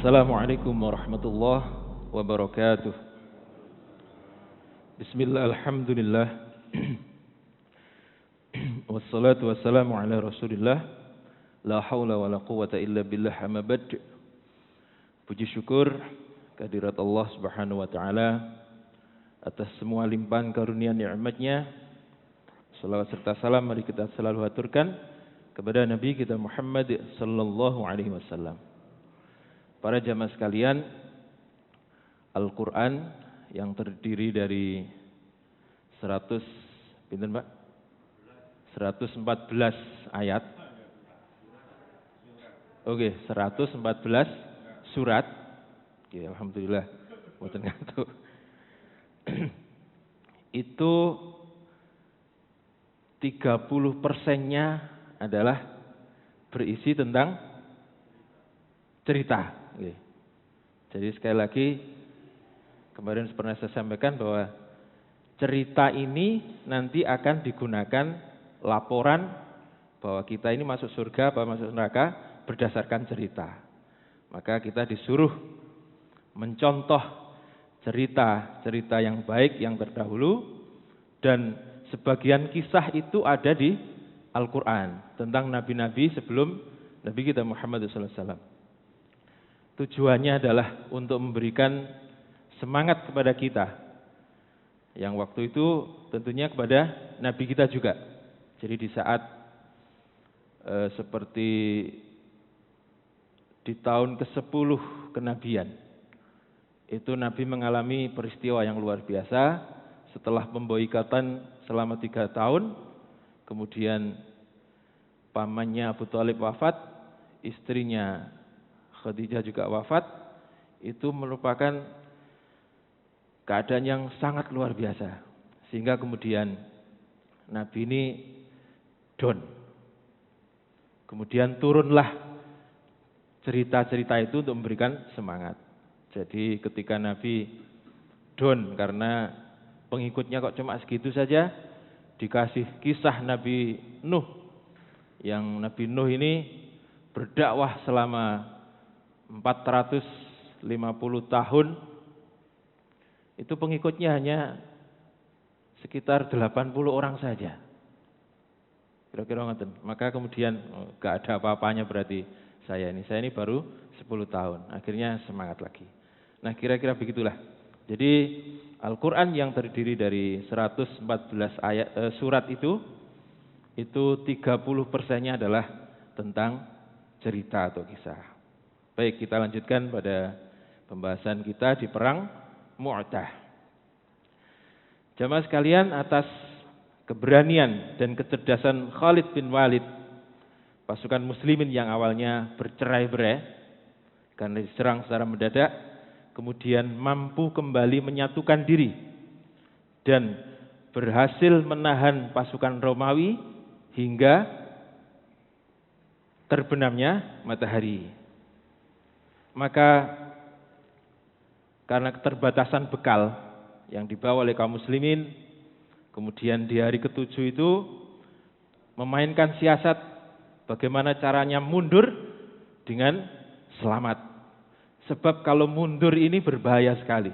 Assalamualaikum warahmatullahi wabarakatuh. Bismillah, alhamdulillah. Wassalatu wassalamu ala rasulillah. La hawla wa la quwata illa billah, amma bad. Puji syukur kehadirat Allah subhanahu wa ta'ala atas semua limpahan karunia nikmatnya. Salawat serta salam mari kita selalu haturkan kepada Nabi kita Muhammad sallallahu alaihi wasallam. Para jamaah sekalian, Al-Quran yang terdiri dari 114 ayat. Oke, 114 surat. Oke, alhamdulillah. Mboten ngantuk. Itu 30%-nya adalah berisi tentang cerita. Jadi sekali lagi, kemarin pernah saya sampaikan bahwa cerita ini nanti akan digunakan laporan bahwa kita ini masuk surga atau masuk neraka berdasarkan cerita. Maka kita disuruh mencontoh cerita-cerita yang baik yang terdahulu, dan sebagian kisah itu ada di Al-Quran tentang nabi-nabi sebelum Nabi kita Muhammad SAW. Tujuannya adalah untuk memberikan semangat kepada kita, yang waktu itu tentunya kepada Nabi kita juga. Jadi di saat seperti di tahun ke-10 kenabian, itu Nabi mengalami peristiwa yang luar biasa. Setelah pemboikatan selama 3 tahun, kemudian pamannya Abu Thalib wafat, istrinya Khadijah juga wafat. Itu merupakan keadaan yang sangat luar biasa, sehingga kemudian Nabi ini down. Kemudian turunlah cerita-cerita itu untuk memberikan semangat. Jadi ketika Nabi down karena pengikutnya kok cuma segitu saja, dikasih kisah Nabi Nuh, yang Nabi Nuh ini berdakwah selama 450 tahun, itu pengikutnya hanya sekitar 80 orang saja. Kira-kira ngoten. Maka kemudian gak ada apa-apanya berarti saya ini baru 10 tahun. Akhirnya semangat lagi. Nah, kira-kira begitulah. Jadi Al-Quran yang terdiri dari 114 surat itu 30%-nya adalah tentang cerita atau kisah. Baik, kita lanjutkan pada pembahasan kita di perang Mu'tah. Jamaah sekalian, atas keberanian dan kecerdasan Khalid bin Walid, pasukan muslimin yang awalnya bercerai-berai karena diserang secara mendadak, kemudian mampu kembali menyatukan diri dan berhasil menahan pasukan Romawi hingga terbenamnya matahari. Maka karena keterbatasan bekal yang dibawa oleh kaum muslimin, kemudian di hari ke-7 itu memainkan siasat bagaimana caranya mundur dengan selamat. Sebab kalau mundur ini berbahaya sekali.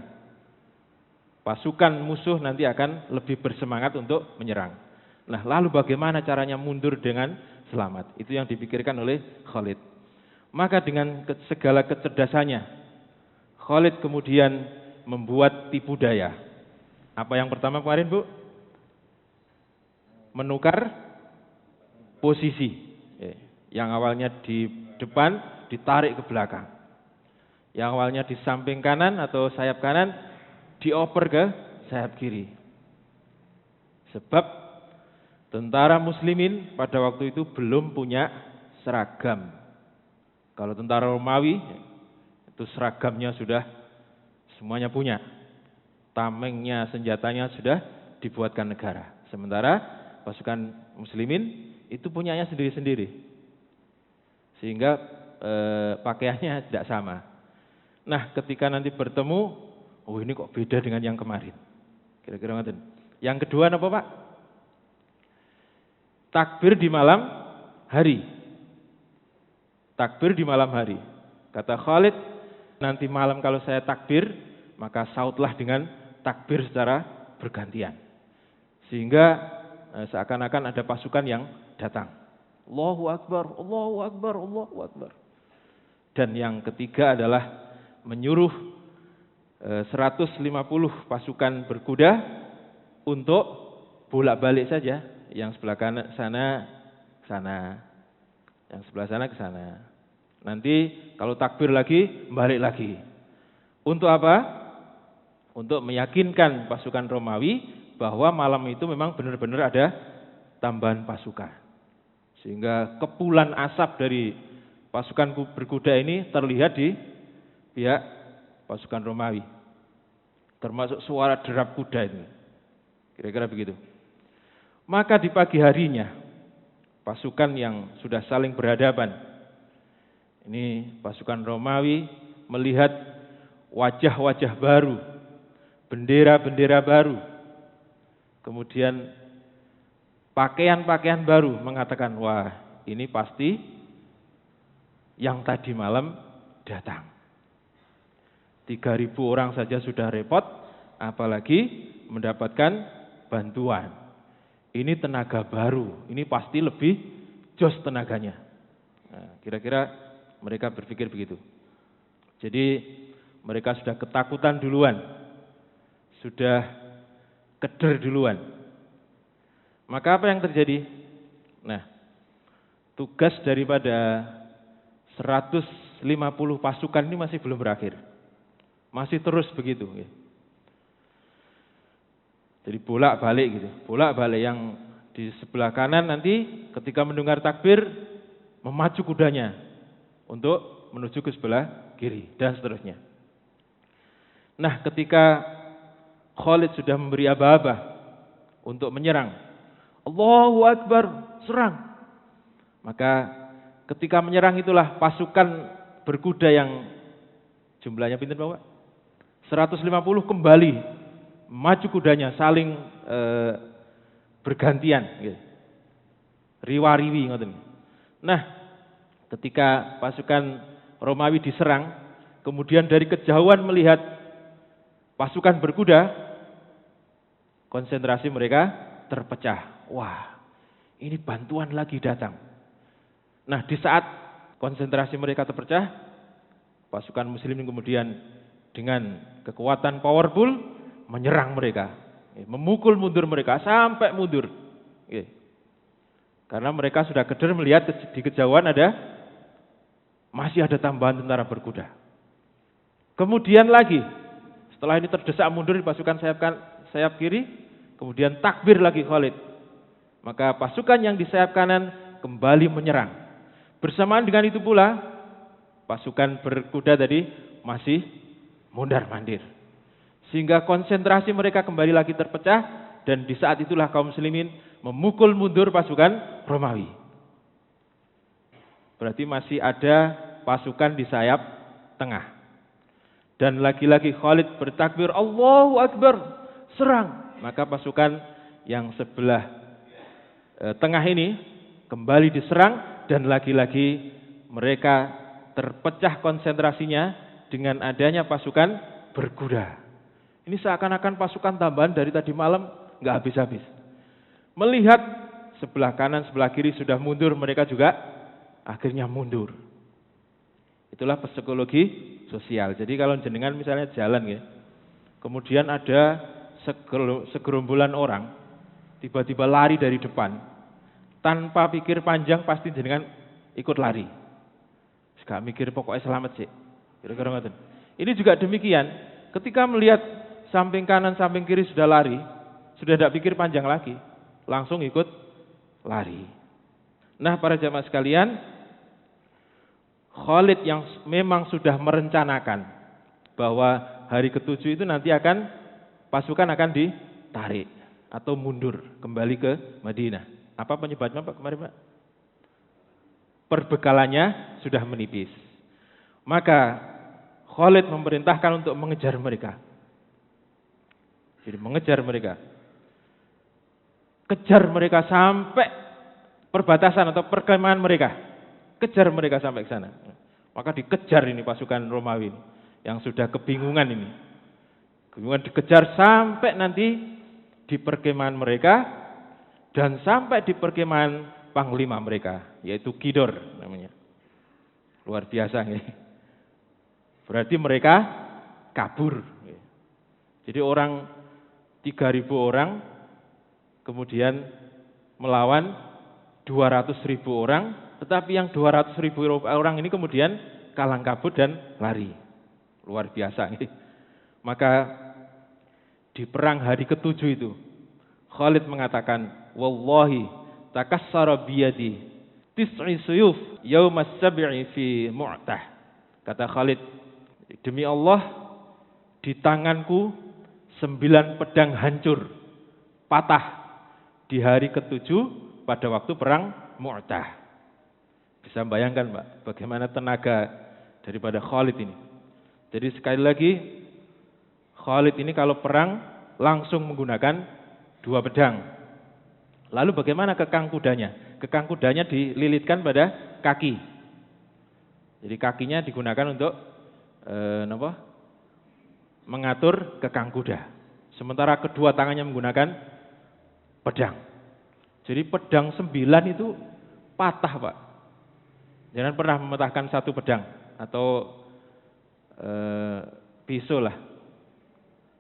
Pasukan musuh nanti akan lebih bersemangat untuk menyerang. Nah, lalu bagaimana caranya mundur dengan selamat? Itu yang dipikirkan oleh Khalid. Maka dengan segala kecerdasannya, Khalid kemudian membuat tipu daya. Apa yang pertama kemarin, Bu? Menukar posisi. Yang awalnya di depan ditarik ke belakang. Yang awalnya di samping kanan atau sayap kanan dioper ke sayap kiri. Sebab tentara muslimin pada waktu itu belum punya seragam. Kalau tentara Romawi itu seragamnya sudah semuanya punya. Tamengnya, senjatanya sudah dibuatkan negara. Sementara pasukan muslimin itu punyanya sendiri-sendiri. Sehingga pakaiannya tidak sama. Nah, ketika nanti bertemu, oh ini kok beda dengan yang kemarin. Kira-kira ngoten. Yang kedua apa, Pak? Takbir di malam hari. Takbir di malam hari. Kata Khalid, nanti malam kalau saya takbir, maka sautlah dengan takbir secara bergantian. Sehingga seakan-akan ada pasukan yang datang. Allahu Akbar, Allahu Akbar, Allahu Akbar. Dan yang ketiga adalah menyuruh 150 pasukan berkuda untuk bolak-balik saja. Yang sebelah kanan sana, sana. Yang sebelah sana ke sana. Nanti kalau takbir lagi, balik lagi. Untuk apa? Untuk meyakinkan pasukan Romawi bahwa malam itu memang benar-benar ada tambahan pasukan. Sehingga kepulan asap dari pasukan berkuda ini terlihat di pihak pasukan Romawi. Termasuk suara derap kuda ini. Kira-kira begitu. Maka di pagi harinya, pasukan yang sudah saling berhadapan, ini pasukan Romawi melihat wajah-wajah baru, bendera-bendera baru, kemudian pakaian-pakaian baru, mengatakan, wah ini pasti yang tadi malam datang. 3.000 orang saja sudah repot, apalagi mendapatkan bantuan. Ini tenaga baru, ini pasti lebih jos tenaganya. Nah, kira-kira mereka berpikir begitu. Jadi mereka sudah ketakutan duluan, sudah keder duluan. Maka apa yang terjadi? Nah, tugas daripada 150 pasukan ini masih belum berakhir. Masih terus begitu. Jadi bolak-balik gitu. Bolak-balik, yang di sebelah kanan nanti ketika mendengar takbir memacu kudanya untuk menuju ke sebelah kiri dan seterusnya. Nah, ketika Khalid sudah memberi aba-aba untuk menyerang, Allahu Akbar, serang. Maka ketika menyerang itulah pasukan berkuda yang jumlahnya pinten Bapak? 150 kembali maju kudanya, saling bergantian, gitu. Riwa-riwi ngoten. Nah, ketika pasukan Romawi diserang, kemudian dari kejauhan melihat pasukan berkuda, konsentrasi mereka terpecah. Wah, ini bantuan lagi datang. Nah, di saat konsentrasi mereka terpecah, pasukan muslimin kemudian dengan kekuatan powerful menyerang mereka, memukul mundur mereka sampai mundur. Karena mereka sudah keder melihat di kejauhan masih ada tambahan tentara berkuda. Kemudian lagi, setelah ini terdesak mundur di pasukan sayap kiri, kemudian takbir lagi Khalid. Maka pasukan yang di sayap kanan kembali menyerang. Bersamaan dengan itu pula, pasukan berkuda tadi masih mondar-mandir. Sehingga konsentrasi mereka kembali lagi terpecah, dan di saat itulah kaum muslimin memukul mundur pasukan Romawi. Berarti masih ada pasukan di sayap tengah. Dan lagi-lagi Khalid bertakbir, Allahu Akbar, serang. Maka pasukan yang sebelah tengah ini kembali diserang, dan lagi-lagi mereka terpecah konsentrasinya dengan adanya pasukan berkuda. Ini seakan-akan pasukan tambahan dari tadi malam nggak habis-habis. Melihat sebelah kanan, sebelah kiri sudah mundur, mereka juga akhirnya mundur. Itulah psikologi sosial. Jadi kalau jenengan misalnya jalan ya, kemudian ada segerombolan orang tiba-tiba lari dari depan, tanpa pikir panjang pasti jenengan ikut lari. Gak mikir pokoknya selamat sih. Kira-kira ngoten. Ini juga demikian. Ketika melihat samping kanan, samping kiri sudah lari, sudah tidak pikir panjang lagi, langsung ikut lari. Nah, para jamaah sekalian, Khalid yang memang sudah merencanakan bahwa hari ke-7 itu nanti pasukan akan ditarik atau mundur kembali ke Madinah. Apa penyebabnya Pak kemarin Pak? Perbekalannya sudah menipis. Maka Khalid memerintahkan untuk mengejar mereka. Jadi mengejar mereka. Kejar mereka sampai perbatasan atau perkemahan mereka. Kejar mereka sampai ke sana. Maka dikejar ini pasukan Romawi. yang sudah kebingungan ini. Kebingungan dikejar sampai nanti di perkemahan mereka dan sampai di perkemahan panglima mereka, yaitu Kidor namanya. Luar biasa nih. Berarti mereka kabur. Jadi orang 3.000 orang kemudian melawan 200.000 orang, tetapi yang 200.000 orang ini kemudian kalang kabut dan lari. Luar biasa nih. Maka di perang hari ke-7 itu Khalid mengatakan, "Wallahi takassara biyadi tis'i suyuf yaumas sab'i fi Mu'tah." Kata Khalid, demi Allah di tanganku 9 pedang hancur, patah di hari ke-7 pada waktu perang Mu'tah. Bisa bayangkan Pak, bagaimana tenaga daripada Khalid ini. Jadi sekali lagi, Khalid ini kalau perang langsung menggunakan 2 pedang. Lalu bagaimana kekang kudanya? Kekang kudanya dililitkan pada kaki. Jadi kakinya digunakan untuk mengatur kekang kuda. Sementara kedua tangannya menggunakan pedang. Jadi pedang 9 itu patah Pak. Jangan pernah mematahkan satu pedang atau pisau lah.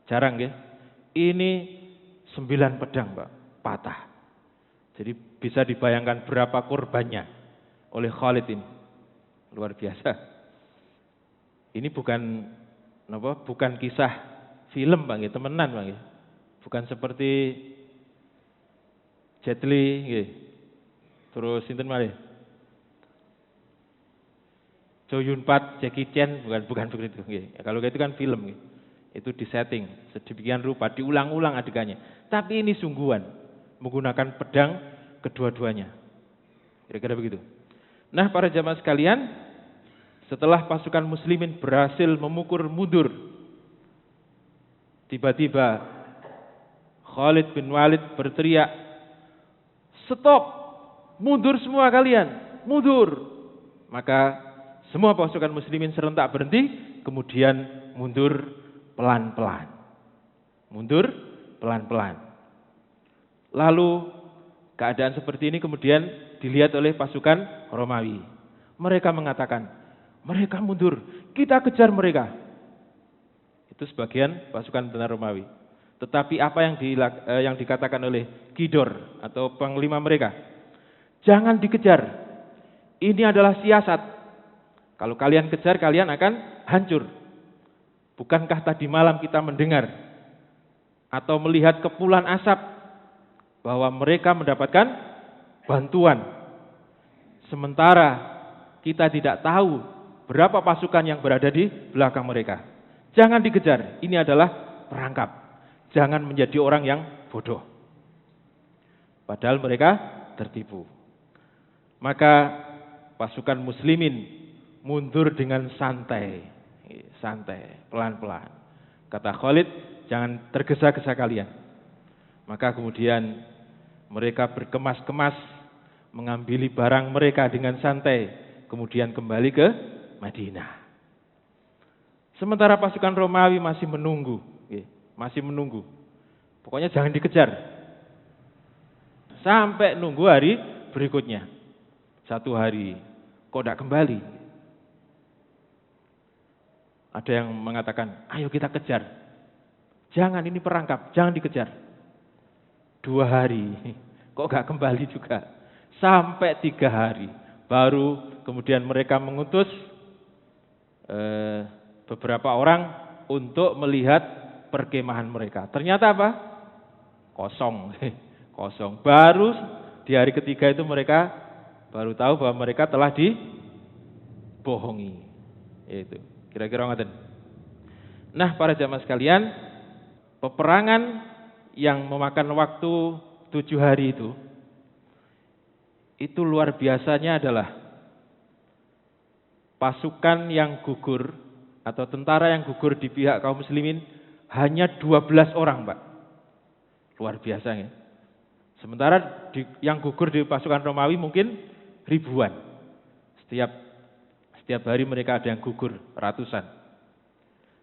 Jarang ya. Ini 9 pedang Pak, patah. Jadi bisa dibayangkan berapa korbannya oleh Khalid ini. Luar biasa. Ini bukan kisah film Bang ya, temenan Bang ya. Bukan seperti Jet Li nggih. Terus sinten malih? Chow Yun Fat, Jackie Chan, bukan begitu nggih. Ya, kalau itu kan film nggih. Itu disetting sedemikian rupa, diulang-ulang adegannya. Tapi ini sungguhan, menggunakan pedang kedua-duanya. Kira-kira begitu. Nah, para jamaah sekalian, setelah pasukan muslimin berhasil memukul mundur, tiba-tiba Khalid bin Walid berteriak, "Stop! Mundur semua kalian! Mundur!" Maka semua pasukan muslimin serentak berhenti, kemudian mundur pelan-pelan. Mundur pelan-pelan. Lalu keadaan seperti ini kemudian dilihat oleh pasukan Romawi. Mereka mengatakan, mereka mundur, kita kejar mereka. Itu sebagian pasukan tentara Romawi. Tetapi apa yang dikatakan oleh Kidor atau panglima mereka? Jangan dikejar. Ini adalah siasat. Kalau kalian kejar, kalian akan hancur. Bukankah tadi malam kita mendengar atau melihat kepulan asap bahwa mereka mendapatkan bantuan. Sementara kita tidak tahu berapa pasukan yang berada di belakang mereka. Jangan dikejar, ini adalah perangkap. Jangan menjadi orang yang bodoh. Padahal mereka tertipu. Maka pasukan muslimin mundur dengan santai, pelan-pelan. Kata Khalid, jangan tergesa-gesa kalian. Maka kemudian mereka berkemas-kemas, mengambil barang mereka dengan santai, kemudian kembali ke Madinah. Sementara pasukan Romawi masih menunggu. Pokoknya jangan dikejar. Sampai nunggu hari berikutnya. 1 hari, kok tidak kembali? Ada yang mengatakan, ayo kita kejar. Jangan, ini perangkap, jangan dikejar. 2 hari, kok gak kembali juga. Sampai 3 hari, baru kemudian mereka mengutus beberapa orang untuk melihat perkemahan mereka. Ternyata apa? Kosong. Kosong. Baru di hari ketiga itu mereka baru tahu bahwa mereka telah dibohongi. Itu. Kira-kira ngoten. Nah, para jamaah sekalian, peperangan yang memakan waktu 7 hari itu luar biasanya adalah pasukan yang gugur atau tentara yang gugur di pihak kaum muslimin hanya 12 orang, Pak. Luar biasa ya. Sementara yang gugur di pasukan Romawi mungkin ribuan. Setiap hari mereka ada yang gugur ratusan.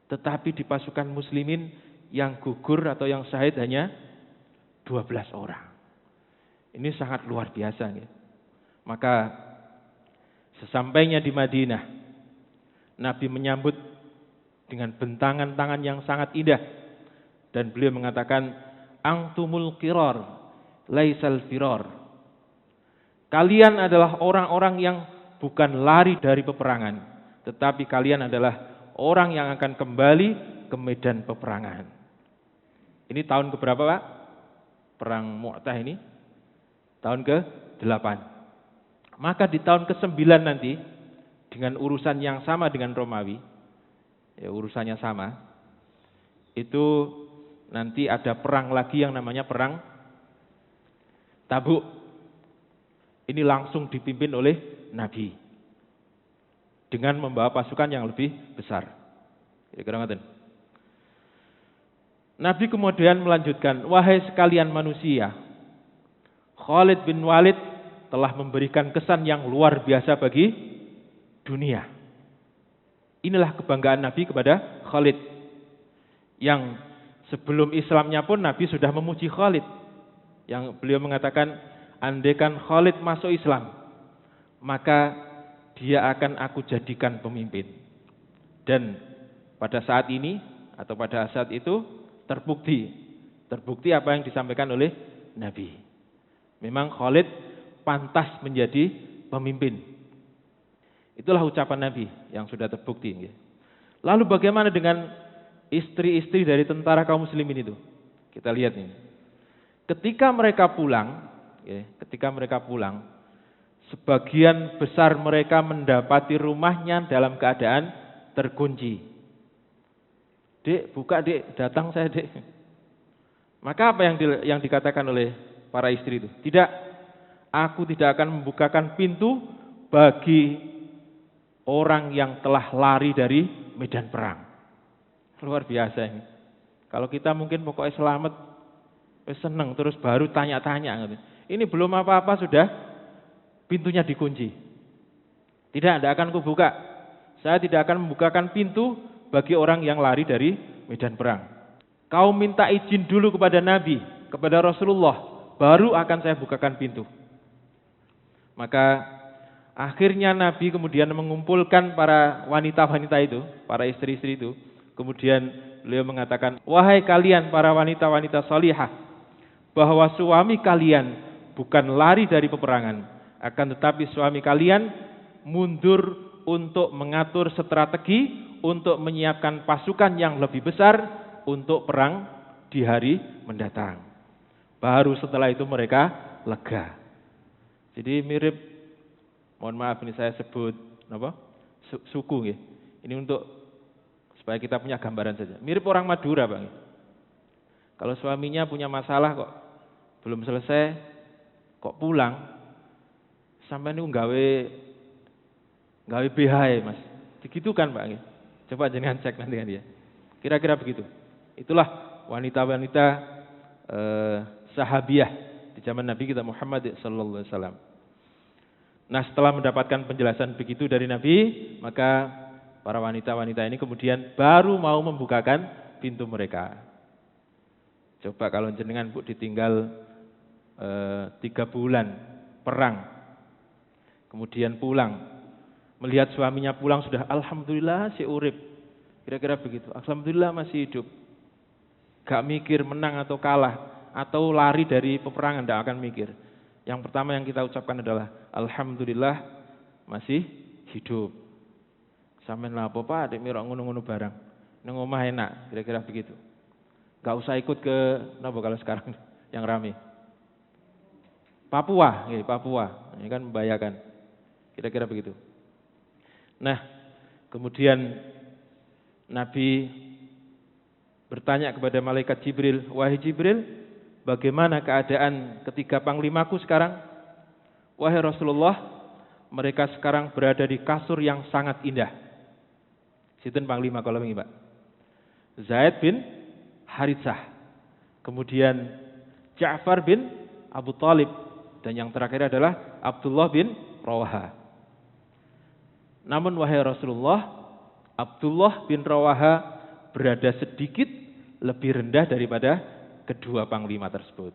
Tetapi di pasukan muslimin yang gugur atau yang syahid hanya 12 orang. Ini sangat luar biasa. Ya. Maka sesampainya di Madinah, Nabi menyambut dengan bentangan tangan yang sangat indah. Dan beliau mengatakan, "Antumul qirar, laisal firar." Kalian adalah orang-orang yang bukan lari dari peperangan, tetapi kalian adalah orang yang akan kembali ke medan peperangan. Ini tahun keberapa, Pak? Perang Mu'tah ini? Tahun ke-8. Maka di tahun ke-9 nanti, dengan urusan yang sama dengan Romawi, ya urusannya sama, itu nanti ada perang lagi yang namanya perang Tabuk. Ini langsung dipimpin oleh Nabi dengan membawa pasukan yang lebih besar. Kira-kira ngoten. Nabi kemudian melanjutkan, "Wahai sekalian manusia, Khalid bin Walid telah memberikan kesan yang luar biasa bagi dunia." Inilah kebanggaan Nabi kepada Khalid. Yang sebelum Islamnya pun Nabi sudah memuji Khalid. Yang beliau mengatakan, andaikan Khalid masuk Islam, maka dia akan aku jadikan pemimpin. Dan pada saat ini, atau pada saat itu, terbukti apa yang disampaikan oleh Nabi. Memang Khalid pantas menjadi pemimpin. Itulah ucapan Nabi yang sudah terbukti. Lalu bagaimana dengan istri-istri dari tentara kaum muslimin itu? Kita lihat nih. Ketika mereka pulang, sebagian besar mereka mendapati rumahnya dalam keadaan terkunci. "Dek, buka dek, datang saya dek." Maka apa yang dikatakan oleh para istri itu? "Tidak, aku tidak akan membukakan pintu bagi orang yang telah lari dari medan perang." Luar biasa ini. Kalau kita mungkin pokoknya selamat, seneng, terus baru tanya-tanya. Ini belum apa-apa sudah pintunya dikunci. "Tidak akan kubuka. Saya tidak akan membukakan pintu bagi orang yang lari dari medan perang. Kau minta izin dulu kepada Nabi, kepada Rasulullah, baru akan saya bukakan pintu." Maka akhirnya Nabi kemudian mengumpulkan para wanita-wanita itu, para istri-istri itu. Kemudian beliau mengatakan, "Wahai kalian para wanita-wanita salihah, bahwa suami kalian bukan lari dari peperangan, akan tetapi suami kalian mundur untuk mengatur strategi, untuk menyiapkan pasukan yang lebih besar untuk perang di hari mendatang." Baru setelah itu mereka lega. Jadi mirip, mohon maaf ini saya sebut suku ya. Ini untuk supaya kita punya gambaran saja. Mirip orang Madura, Bang. Kalau suaminya punya masalah kok belum selesai, kok pulang, sampai ini gawe BH ya, Mas. Begitu kan, Pak? Coba jangan cek nanti kan dia. Kira-kira begitu. Itulah wanita-wanita sahabiah di zaman Nabi kita Muhammad sallallahu alaihi wasallam. Nah, setelah mendapatkan penjelasan begitu dari Nabi, maka para wanita-wanita ini kemudian baru mau membukakan pintu mereka. Coba kalau jenengan Bu ditinggal 3 bulan perang, kemudian pulang, melihat suaminya pulang sudah alhamdulillah si urip, kira-kira begitu, alhamdulillah masih hidup, gak mikir menang atau kalah atau lari dari peperangan, gak akan mikir. Yang pertama yang kita ucapkan adalah alhamdulillah masih hidup. Sampeyan lapo Pak, dek mirok ngono-ngono barang, nang omah enak, kira-kira begitu. Gak usah ikut ke napa kalau sekarang yang rame. Papua, ini kan membahayakan. Kira-kira begitu. Nah, kemudian Nabi bertanya kepada malaikat Jibril, "Wahai Jibril, bagaimana keadaan ketiga panglimaku sekarang?" "Wahai Rasulullah, mereka sekarang berada di kasur yang sangat indah." Sinten panglima kalau wingi, Pak? Zaid bin Haritsah. Kemudian Ja'far bin Abu Thalib. Dan yang terakhir adalah Abdullah bin Rawaha. Namun wahai Rasulullah, Abdullah bin Rawaha berada sedikit lebih rendah daripada kedua panglima tersebut.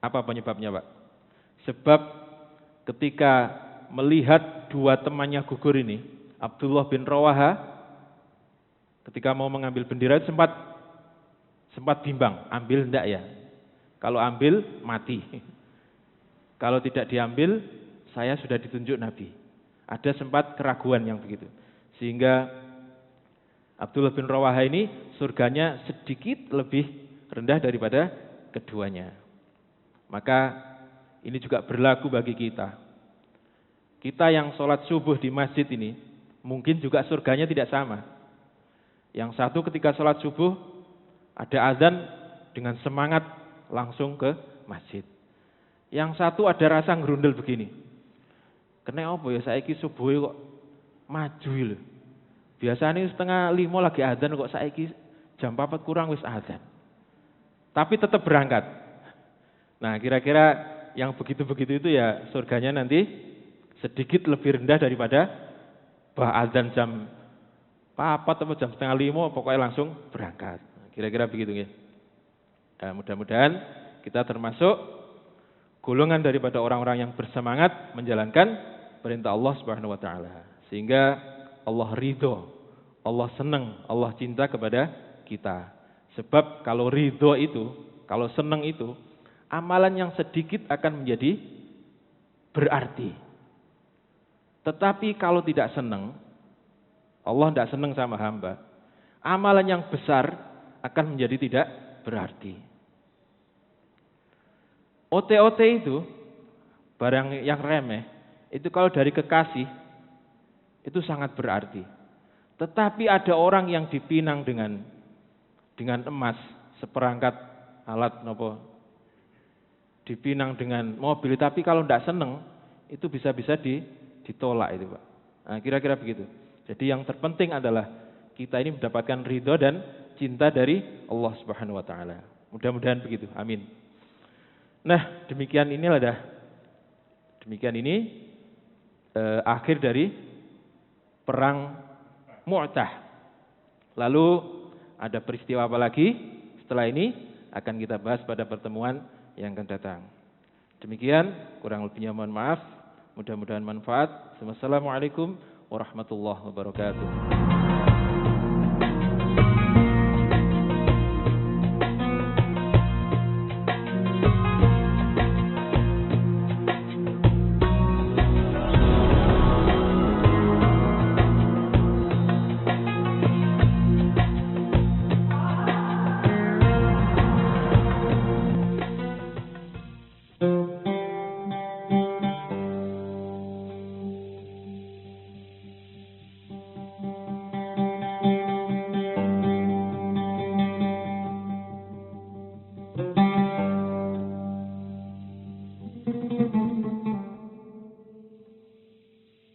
Apa penyebabnya, Pak? Sebab ketika melihat dua temannya gugur ini, Abdullah bin Rawaha ketika mau mengambil bendera sempat bimbang, ambil enggak ya? Kalau ambil mati. Kalau tidak diambil, saya sudah ditunjuk Nabi. Ada sempat keraguan yang begitu. Sehingga Abdullah bin Rawaha ini surganya sedikit lebih rendah daripada keduanya. Maka ini juga berlaku bagi kita. Kita yang sholat subuh di masjid ini, mungkin juga surganya tidak sama. Yang satu ketika sholat subuh, ada azan dengan semangat langsung ke masjid. Yang satu ada rasa ngerundel begini. Kena apa ya saiki subuh kok maju lho. Biasanya 4:30 lagi azan kok saiki jam 4 kurang wis azan. Tapi tetap berangkat. Nah, kira-kira yang begitu-begitu itu ya surganya nanti sedikit lebih rendah daripada azan jam 4 atau jam 4:30 pokoknya langsung berangkat. Kira-kira begitu ya. Nah, mudah-mudahan kita termasuk golongan daripada orang-orang yang bersemangat menjalankan perintah Allah Subhanahu wa taala. Sehingga Allah ridho, Allah senang, Allah cinta kepada kita. Sebab kalau ridho itu, kalau senang itu, amalan yang sedikit akan menjadi berarti. Tetapi kalau tidak senang, Allah tidak senang sama hamba, amalan yang besar akan menjadi tidak berarti. OT-OT itu, barang yang remeh, itu kalau dari kekasih, itu sangat berarti. Tetapi ada orang yang dipinang dengan emas, seperangkat alat nopo, dipinang dengan mobil, tapi kalau tidak senang, itu bisa-bisa ditolak itu, Pak. Nah, kira-kira begitu. Jadi yang terpenting adalah kita ini mendapatkan ridho dan cinta dari Allah Subhanahu wa taala. Mudah-mudahan begitu. Amin. Nah, demikian ini akhir dari perang Mu'tah. Lalu ada peristiwa apa lagi? Setelah ini akan kita bahas pada pertemuan yang akan datang. Demikian, kurang lebihnya mohon maaf. Mudah-mudahan manfaat. Wassalamualaikum warahmatullahi wabarakatuh.